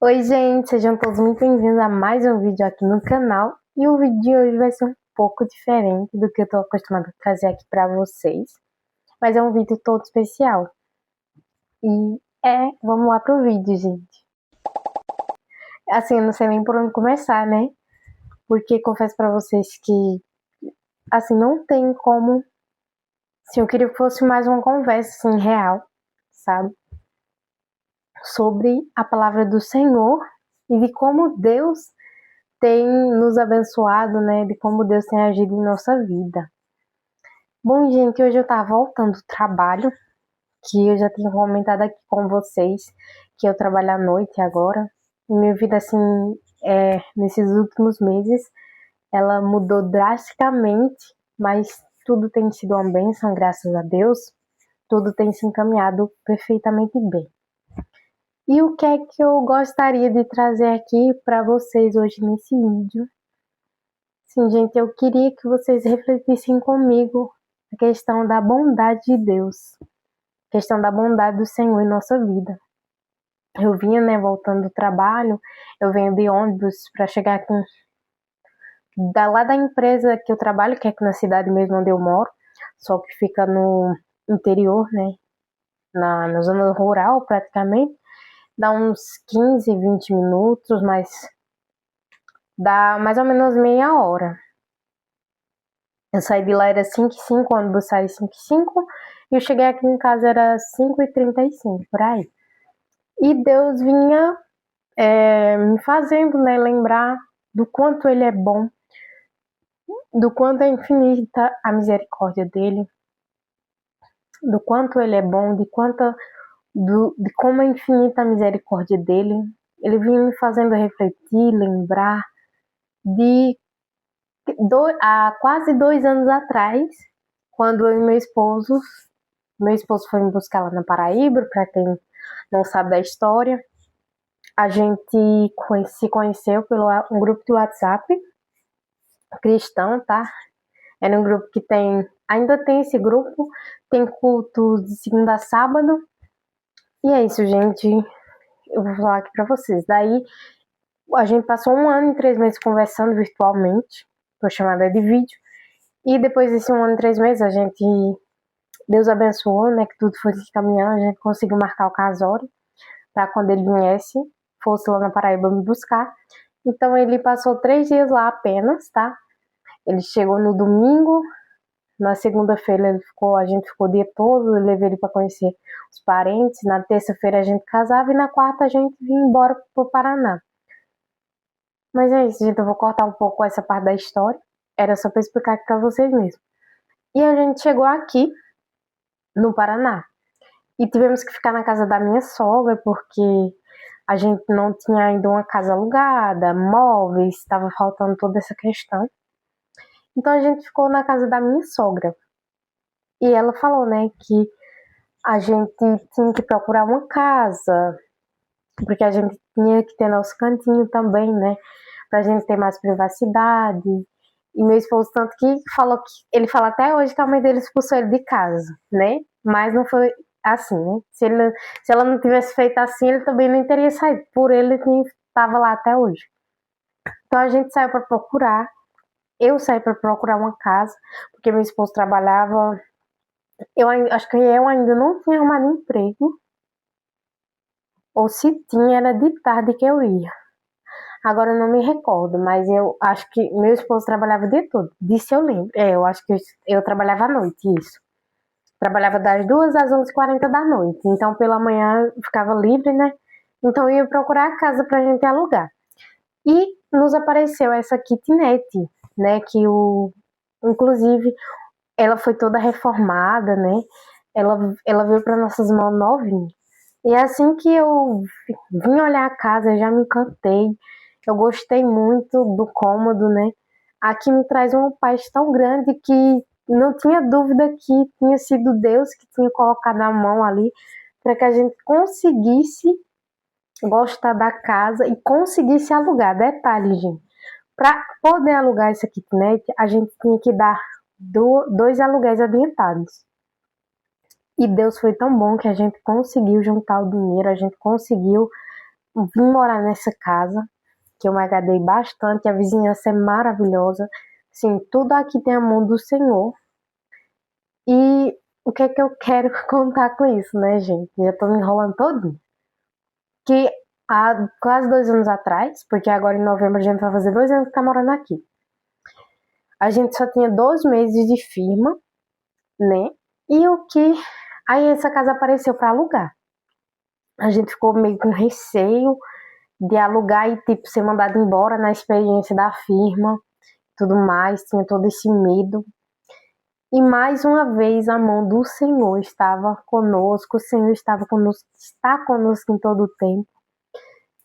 Oi, gente, sejam todos muito bem-vindos a mais um vídeo aqui no canal. E o vídeo de hoje vai ser um pouco diferente do que eu tô acostumada a trazer aqui pra vocês, mas é um vídeo todo especial. Vamos lá pro vídeo, gente. Assim, eu não sei nem por onde começar, né? Porque confesso pra vocês que, assim, não tem como. Assim, eu queria que fosse mais uma conversa, assim, real, sabe? Sobre a palavra do Senhor e de como Deus tem nos abençoado, né? De como Deus tem agido em nossa vida. Bom, gente, hoje eu tava voltando do trabalho, que eu já tinha comentado aqui com vocês, que eu trabalho à noite agora. E minha vida, assim, nesses últimos meses, ela mudou drasticamente, mas tudo tem sido uma bênção, graças a Deus. Tudo tem se encaminhado perfeitamente bem. E o que é que eu gostaria de trazer aqui para vocês hoje nesse vídeo? Sim, gente, eu queria que vocês refletissem comigo a questão da bondade de Deus, a questão da bondade do Senhor em nossa vida. Eu vinha, né, voltando do trabalho, eu venho de ônibus para chegar aqui lá da empresa que eu trabalho, que é aqui na cidade mesmo onde eu moro, só que fica no interior, né, na zona rural praticamente. Dá uns 15, 20 minutos, mas dá mais ou menos meia hora. Eu saí de lá era 5h05, o ônibus saiu 5h05 e eu cheguei aqui em casa era 5h35, por aí. E Deus vinha me fazendo, né, lembrar do quanto Ele é bom, do quanto é infinita a misericórdia dEle, do quanto Ele é bom, de como é infinita a misericórdia dEle. Ele vinha me fazendo refletir, lembrar de há quase 2 anos atrás, quando eu e meu esposo foi me buscar lá na Paraíba, para quem não sabe da história. A gente se conheceu pelo um grupo de WhatsApp cristão, tá? Era um grupo que ainda tem esse grupo, tem culto de segunda a sábado. E é isso, gente. Eu vou falar aqui pra vocês. Daí, a gente passou 1 ano e 3 meses conversando virtualmente, por chamada de vídeo. E depois desse 1 ano e 3 meses, Deus abençoou, né, que tudo foi se caminhando, a gente conseguiu marcar o casório para quando ele viesse, fosse lá na Paraíba me buscar. Então ele passou 3 dias lá apenas, tá? Ele chegou no domingo, na segunda-feira a gente ficou o dia todo, eu levei ele para conhecer os parentes, na terça-feira a gente casava e na quarta a gente vinha embora pro Paraná. Mas é isso, gente, eu vou cortar um pouco essa parte da história, era só para explicar aqui para vocês mesmo. E a gente chegou aqui no Paraná e tivemos que ficar na casa da minha sogra porque a gente não tinha ainda uma casa alugada, móveis, estava faltando toda essa questão. Então a gente ficou na casa da minha sogra. E ela falou, né, que a gente tinha que procurar uma casa, porque a gente tinha que ter nosso cantinho também, né, pra gente ter mais privacidade. E meu esposo, tanto que falou que ele fala até hoje que a mãe dele expulsou ele de casa, né? Mas não foi assim, né? Se ela não tivesse feito assim, ele também não teria saído. Por ele estava lá até hoje. Então a gente saiu para procurar. Eu saí para procurar uma casa, porque meu esposo trabalhava. Acho que eu ainda não tinha arrumado emprego, ou se tinha, era de tarde que eu ia. Agora eu não me recordo, mas eu acho que meu esposo trabalhava o dia todo. Disso eu lembro. Eu acho que eu trabalhava à noite, isso. Trabalhava das 2 às 11h40 da noite. Então pela manhã eu ficava livre, né? Então eu ia procurar a casa pra gente alugar. E nos apareceu essa kitnet, né? Inclusive, ela foi toda reformada, né? Ela veio para nossas mãos novinha. E é assim que eu vim olhar a casa, eu já me encantei. Eu gostei muito do cômodo, né? Aqui me traz uma paz tão grande que não tinha dúvida que tinha sido Deus que tinha colocado a mão ali para que a gente conseguisse gostar da casa e conseguisse alugar. Detalhe, gente. Para poder alugar essa kitnet, a gente tinha que dar 2 aluguéis adiantados. E Deus foi tão bom que a gente conseguiu juntar o dinheiro, a gente conseguiu vim morar nessa casa, que eu me agradei bastante, a vizinhança é maravilhosa, sim, tudo aqui tem a mão do Senhor. E o que é que eu quero contar com isso, né, gente? Já tô me enrolando todo. Que há quase 2 anos atrás, porque agora em novembro a gente vai fazer 2 anos que tá morando aqui. A gente só tinha 2 meses de firma, né? E o que... Aí essa casa apareceu para alugar. A gente ficou meio com receio de alugar e, tipo, ser mandado embora na experiência da firma, tudo mais, tinha todo esse medo. E mais uma vez a mão do Senhor estava conosco, o Senhor estava conosco, está conosco em todo o tempo.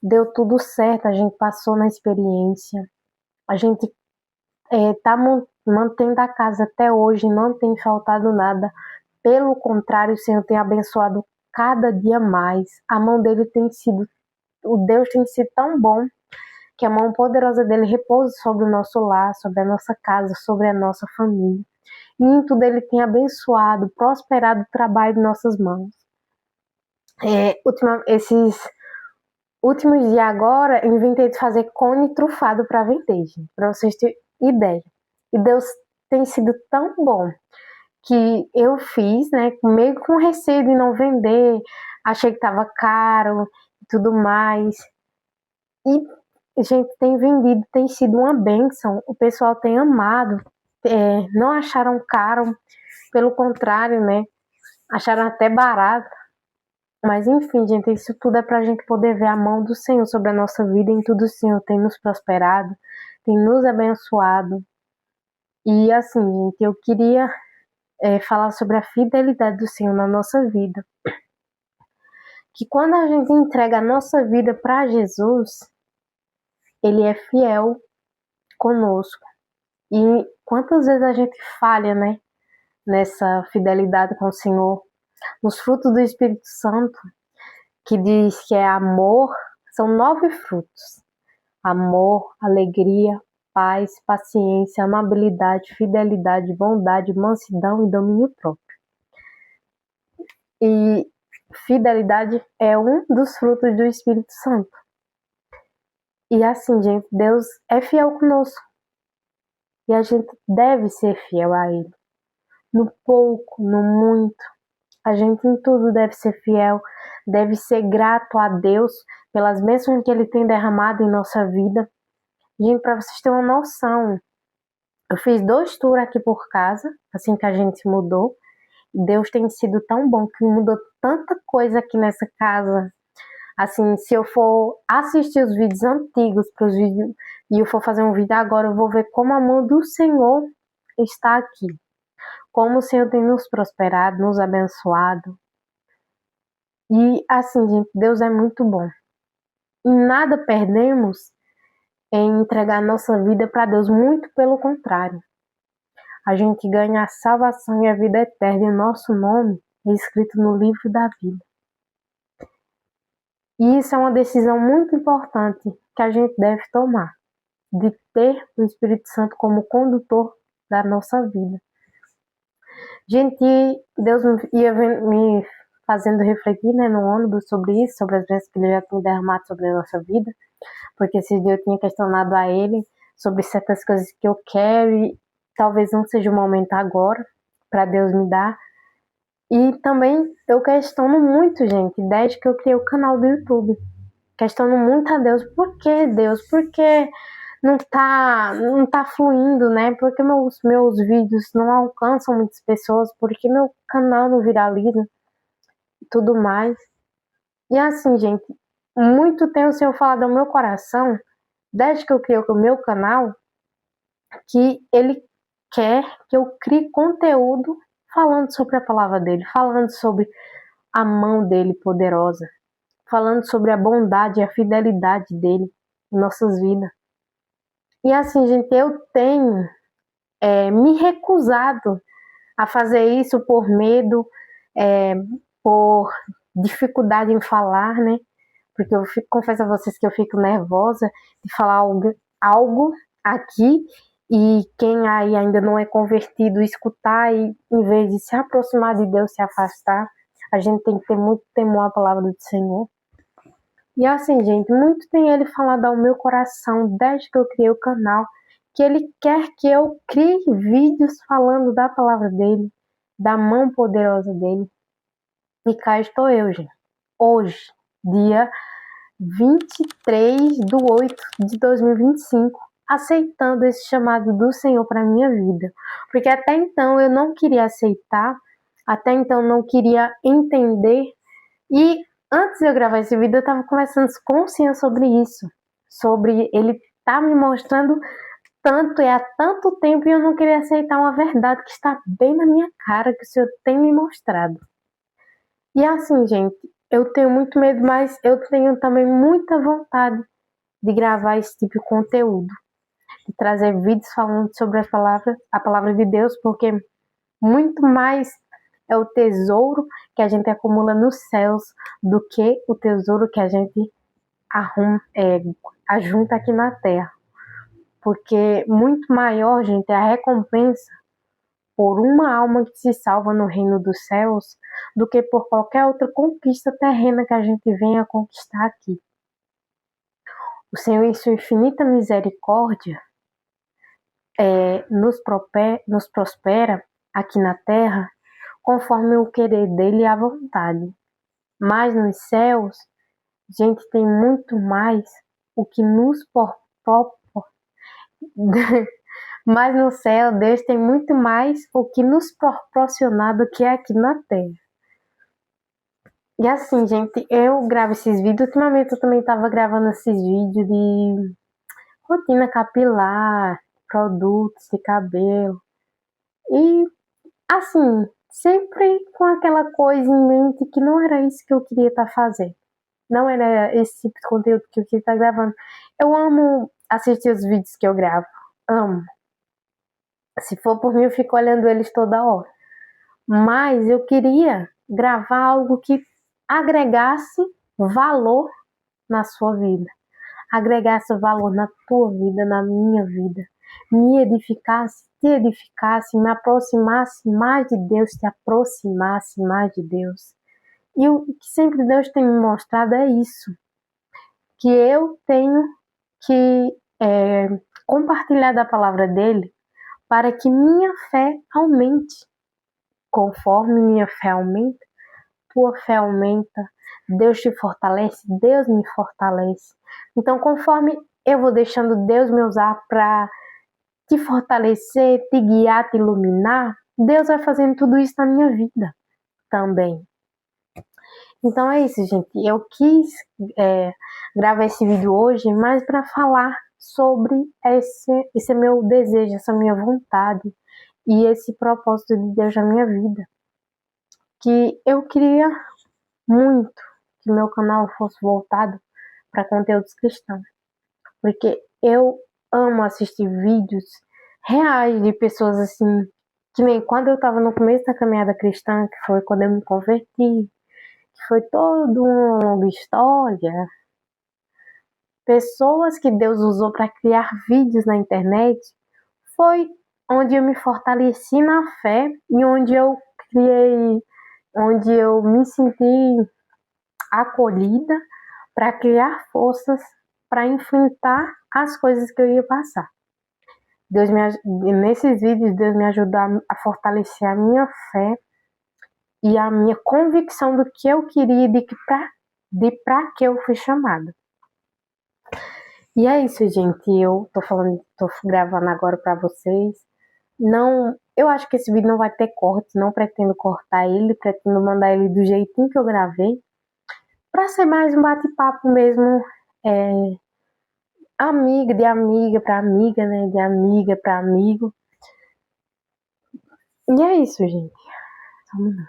Deu tudo certo, a gente passou na experiência, a gente está mantendo a casa até hoje, não tem faltado nada. Pelo contrário, o Senhor tem abençoado cada dia mais. A mão dele tem sido, o Deus tem sido tão bom, que a mão poderosa dele repousa sobre o nosso lar, sobre a nossa casa, sobre a nossa família. E em tudo ele tem abençoado, prosperado o trabalho de nossas mãos. Esses últimos dias agora, eu inventei de fazer cone trufado para vender, para vocês terem ideia. E Deus tem sido tão bom que eu fiz, né, meio com receio de não vender, achei que estava caro e tudo mais. E, gente, tem vendido, tem sido uma bênção. O pessoal tem amado, não acharam caro, pelo contrário, né, acharam até barato. Mas enfim, gente, isso tudo é pra gente poder ver a mão do Senhor sobre a nossa vida. Em tudo o Senhor tem nos prosperado, tem nos abençoado. E assim, gente, eu queria falar sobre a fidelidade do Senhor na nossa vida. Que quando a gente entrega a nossa vida para Jesus, Ele é fiel conosco. E quantas vezes a gente falha, né? Nessa fidelidade com o Senhor. Nos frutos do Espírito Santo, que diz que é amor, são 9 frutos. Amor, alegria, paz, paciência, amabilidade, fidelidade, bondade, mansidão e domínio próprio. E fidelidade é um dos frutos do Espírito Santo. E assim, gente, Deus é fiel conosco. E a gente deve ser fiel a Ele. No pouco, no muito. A gente em tudo deve ser fiel. Deve ser grato a Deus pelas bênçãos que Ele tem derramado em nossa vida. Gente, para vocês terem uma noção, eu fiz 2 tours aqui por casa, assim que a gente mudou. Deus tem sido tão bom que mudou tanta coisa aqui nessa casa. Assim, se eu for assistir os vídeos antigos pros vídeos, e eu for fazer um vídeo agora, eu vou ver como a mão do Senhor está aqui. Como o Senhor tem nos prosperado, nos abençoado. E assim, gente, Deus é muito bom. E nada perdemos em entregar nossa vida para Deus, muito pelo contrário. A gente ganha a salvação e a vida eterna, e o nosso nome é escrito no livro da vida. E isso é uma decisão muito importante que a gente deve tomar, de ter o Espírito Santo como condutor da nossa vida. Gente, Deus ia me fazendo refletir, né, no ônibus sobre isso, sobre as vezes que Ele já tinha derramado sobre a nossa vida, porque esses dias eu tinha questionado a Ele sobre certas coisas que eu quero e talvez não seja o momento agora para Deus me dar. E também eu questiono muito, gente, desde que eu criei o canal do YouTube. Questiono muito a Deus. Por que, Deus? Por que não tá fluindo, né? Por que meus vídeos não alcançam muitas pessoas? Por que meu canal não viraliza? E tudo mais. E assim, gente, muito tem o Senhor falado ao meu coração, desde que eu criei o meu canal, que Ele quer que eu crie conteúdo falando sobre a palavra dele, falando sobre a mão dele poderosa, falando sobre a bondade e a fidelidade dele em nossas vidas. E assim, gente, eu tenho me recusado a fazer isso por medo, por dificuldade em falar, né? Porque confesso a vocês que eu fico nervosa de falar algo aqui e quem aí ainda não é convertido escutar e em vez de se aproximar de Deus, se afastar. A gente tem que ter muito temor à palavra do Senhor. E assim, gente, muito tem ele falado ao meu coração desde que eu criei o canal, que ele quer que eu crie vídeos falando da palavra dele, da mão poderosa dele. E cá estou eu, gente. Hoje, dia 23/8/2025, aceitando esse chamado do Senhor para minha vida. Porque até então eu não queria aceitar, até então não queria entender. E antes de eu gravar esse vídeo, eu estava conversando com consciência sobre isso. Sobre ele tá me mostrando tanto e há tanto tempo e eu não queria aceitar uma verdade que está bem na minha cara, que o Senhor tem me mostrado. E assim, gente, eu tenho muito medo, mas eu tenho também muita vontade de gravar esse tipo de conteúdo, de trazer vídeos falando sobre a palavra de Deus, porque muito mais é o tesouro que a gente acumula nos céus do que o tesouro que a gente ajunta aqui na terra. Porque muito maior, gente, é a recompensa por uma alma que se salva no reino dos céus do que por qualquer outra conquista terrena que a gente venha conquistar aqui. O Senhor, em sua infinita misericórdia, nos prospera aqui na terra conforme o querer dele e a vontade. Mas nos céus, gente, tem muito mais o que nos mas no céu, Deus tem muito mais o que nos proporcionar do que aqui na terra. E assim, gente, eu gravo esses vídeos. Ultimamente eu também estava gravando esses vídeos de rotina capilar, produtos de cabelo. E assim, sempre com aquela coisa em mente que não era isso que eu queria estar fazendo. Não era esse tipo de conteúdo que eu queria estar gravando. Eu amo assistir os vídeos que eu gravo. Amo. Se for por mim, eu fico olhando eles toda hora. Mas eu queria gravar algo que agregasse valor na sua vida, agregasse valor na tua vida, na minha vida, me edificasse, te edificasse, me aproximasse mais de Deus, te aproximasse mais de Deus. E o que sempre Deus tem me mostrado é isso, que eu tenho que compartilhar da palavra dele para que minha fé aumente. Conforme minha fé aumenta, tua fé aumenta, Deus te fortalece, Deus me fortalece. Então, conforme eu vou deixando Deus me usar para te fortalecer, te guiar, te iluminar, Deus vai fazendo tudo isso na minha vida também. Então é isso, gente. Eu quis gravar esse vídeo hoje, mais para falar sobre esse meu desejo, essa minha vontade e esse propósito de Deus na minha vida. Que eu queria muito que meu canal fosse voltado para conteúdos cristãos, porque eu amo assistir vídeos reais de pessoas assim, que nem quando eu estava no começo da caminhada cristã, que foi quando eu me converti, que foi toda uma longa história, pessoas que Deus usou para criar vídeos na internet, foi onde eu me fortaleci na fé e onde eu me senti acolhida para criar forças para enfrentar as coisas que eu ia passar. Nesses vídeos, Deus me ajuda a fortalecer a minha fé e a minha convicção do que eu queria e de para que eu fui chamada. E é isso, gente. Eu tô gravando agora para vocês. Não, eu acho que esse vídeo não vai ter corte, não pretendo cortar ele, pretendo mandar ele do jeitinho que eu gravei, para ser mais um bate-papo mesmo, de amiga para amiga, né? De amiga para amigo. E é isso, gente. Só um minuto.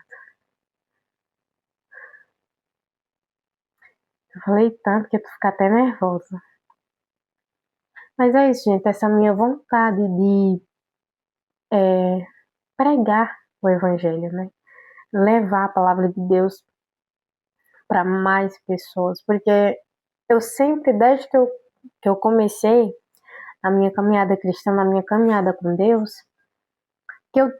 Eu falei tanto que eu tô ficando até nervosa. Mas é isso, gente. Essa minha vontade de pregar o evangelho, né? Levar a palavra de Deus para mais pessoas. Porque eu sempre, desde que eu comecei a minha caminhada cristã, na minha caminhada com Deus, que eu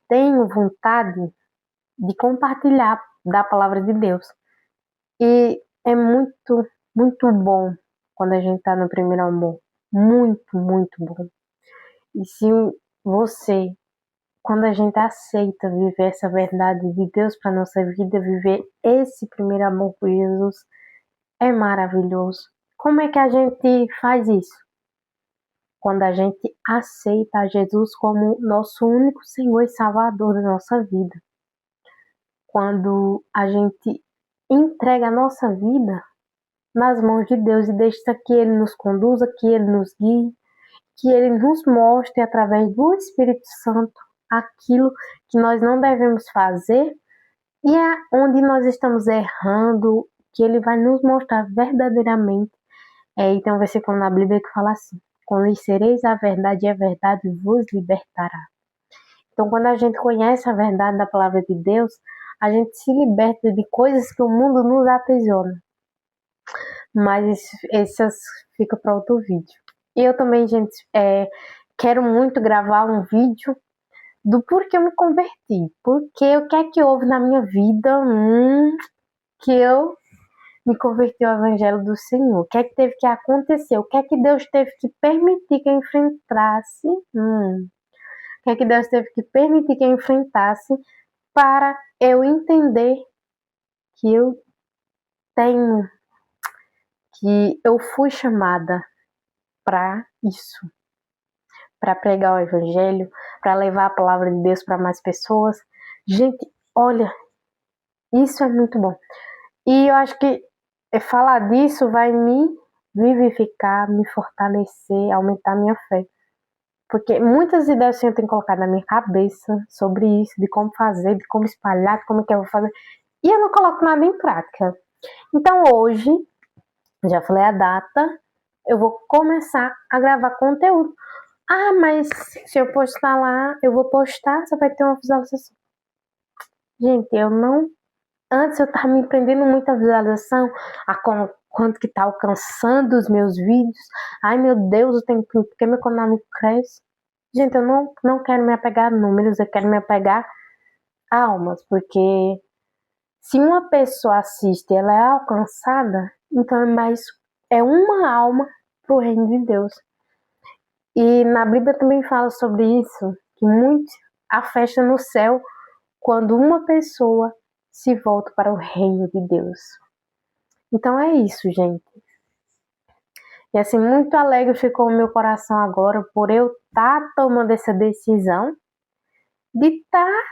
tenho vontade de compartilhar da palavra de Deus. E É muito, muito bom quando a gente tá no primeiro amor. Muito, muito bom. E se você, quando a gente aceita viver essa verdade de Deus para nossa vida, viver esse primeiro amor por Jesus, é maravilhoso. Como é que a gente faz isso? Quando a gente aceita Jesus como nosso único Senhor e Salvador da nossa vida. Quando a gente entrega a nossa vida nas mãos de Deus e deixa que Ele nos conduza, que Ele nos guie, que Ele nos mostre através do Espírito Santo aquilo que nós não devemos fazer e é onde nós estamos errando, que Ele vai nos mostrar verdadeiramente. E tem um versículo na Bíblia que fala assim: conhecereis a verdade e a verdade vos libertará. Então, quando a gente conhece a verdade da palavra de Deus, a gente se liberta de coisas que o mundo nos aprisiona. Mas essas fica para outro vídeo. E eu também, gente, quero muito gravar um vídeo do porquê eu me converti. Porque o que é que houve na minha vida que eu me converti ao Evangelho do Senhor. O que é que teve que acontecer? O que é que Deus teve que permitir que eu enfrentasse? O que é que Deus teve que permitir que eu enfrentasse para eu entender que eu tenho, que eu fui chamada para isso, para pregar o Evangelho, para levar a palavra de Deus para mais pessoas. Gente, olha, isso é muito bom. E eu acho que falar disso vai me vivificar, me fortalecer, aumentar minha fé. Porque muitas ideias eu tenho colocado na minha cabeça sobre isso, de como fazer, de como espalhar, de como é que eu vou fazer. E eu não coloco nada em prática. Então hoje, já falei a data, eu vou começar a gravar conteúdo. Ah, mas se eu postar lá, eu vou postar, só vai ter uma visualização. Gente, eu não... Antes eu tava me prendendo muito a visualização, quanto que tá alcançando os meus vídeos. Ai, meu Deus, eu tenho porque meu canal não cresce. Gente, eu não quero me apegar a números, eu quero me apegar a almas, porque se uma pessoa assiste e ela é alcançada, então é uma alma pro reino de Deus. E na Bíblia também fala sobre isso, que muito a festa no céu quando uma pessoa se volta para o reino de Deus. Então é isso, gente. E assim, muito alegre ficou o meu coração agora por eu estar tomando essa decisão de estar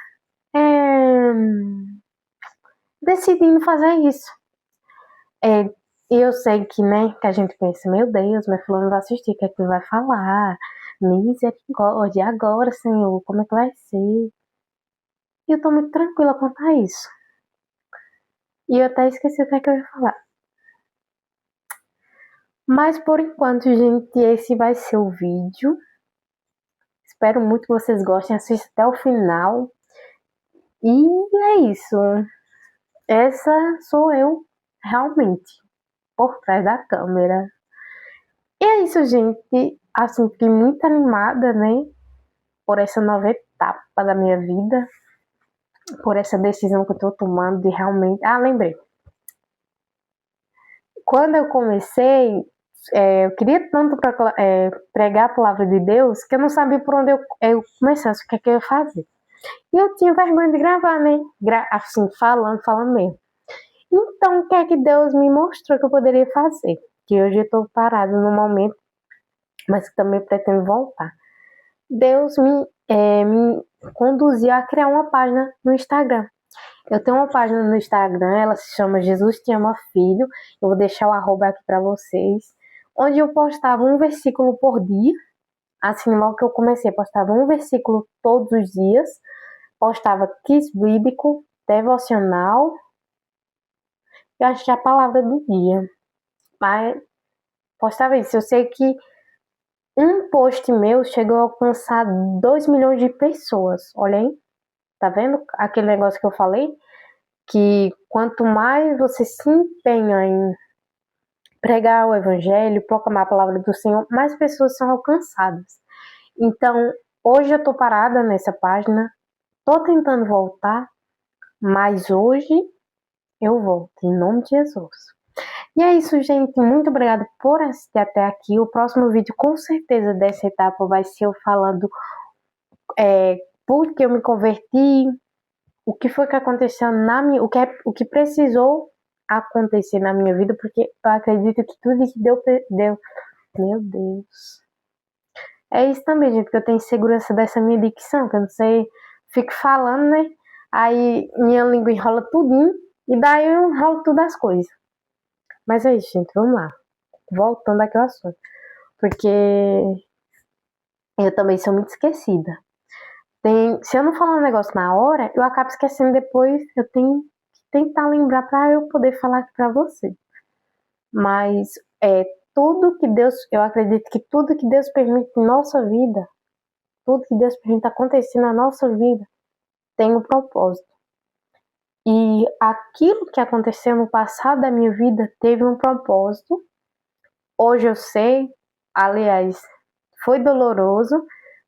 decidindo fazer isso. E eu sei que, né, que a gente pensa, meu Deus, mas fulano vai assistir, o que é que ele vai falar? Misericórdia, agora, Senhor, como é que vai ser? E eu tô muito tranquila quanto a isso. E eu até esqueci o que é que eu ia falar. Mas por enquanto, gente, esse vai ser o vídeo. Espero muito que vocês gostem, assistam até o final. E é isso. Essa sou eu, realmente, por trás da câmera. E é isso, gente. Assim, fiquei muito animada, né? Por essa nova etapa da minha vida. Por essa decisão que eu tô tomando de realmente... Ah, lembrei. Quando eu comecei, eu queria tanto pregar a palavra de Deus que eu não sabia por onde eu começasse, o que é que eu ia fazer. E eu tinha vergonha de gravar, né? Assim, falando mesmo. Então, o que é que Deus me mostrou que eu poderia fazer? Que hoje eu estou parada no momento, mas que também pretendo voltar. Deus me conduziu a criar uma página no Instagram. Eu tenho uma página no Instagram, ela se chama Jesus Te Ama Filho. Eu vou deixar o arroba aqui para vocês. Onde eu postava um versículo por dia. Assim, logo que eu comecei, postava um versículo todos os dias. Postava quiz bíblico, devocional. Eu acho que é a palavra do dia. Mas postava isso. Eu sei que um post meu chegou a alcançar 2 milhões de pessoas. Olha aí. Tá vendo aquele negócio que eu falei? Que quanto mais você se empenha em pregar o evangelho, proclamar a palavra do Senhor, mais pessoas são alcançadas. Então, hoje eu tô parada nessa página, tô tentando voltar, mas hoje eu volto, em nome de Jesus. E é isso, gente. Muito obrigada por assistir até aqui. O próximo vídeo, com certeza, dessa etapa vai ser eu falando por que eu me converti, o que foi que aconteceu na minha, o que precisou acontecer na minha vida, porque eu acredito que tudo que deu, meu Deus. É isso também, gente, que eu tenho segurança dessa minha dicção, que eu não sei, fico falando, né? Aí minha língua enrola tudinho, e daí eu enrolo tudo as coisas. Mas é isso, gente, vamos lá. Voltando aqui ao assunto. Porque eu também sou muito esquecida. Se eu não falar um negócio na hora, eu acabo esquecendo depois. Eu tenho que tentar lembrar para eu poder falar aqui para você. Mas tudo que Deus, eu acredito que tudo que Deus permite em nossa vida, tudo que Deus permite acontecer na nossa vida, tem um propósito. E aquilo que aconteceu no passado da minha vida teve um propósito. Hoje eu sei, aliás, foi doloroso,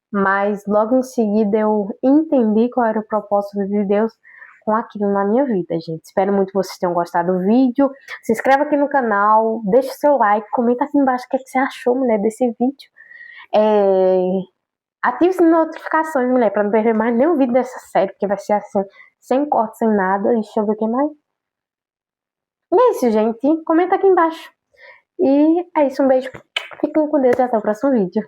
mas logo em seguida eu entendi qual era o propósito de Deus com aquilo na minha vida, gente. Espero muito que vocês tenham gostado do vídeo. Se inscreva aqui no canal, deixa o seu like, comenta aqui embaixo o que você achou, mulher, desse vídeo. Ative as notificações, mulher, para não perder mais nenhum vídeo dessa série, porque vai ser assim, sem corte, sem nada. Deixa eu ver o que mais. E é isso, gente. Comenta aqui embaixo. E é isso, um beijo. Fiquem com Deus e até o próximo vídeo.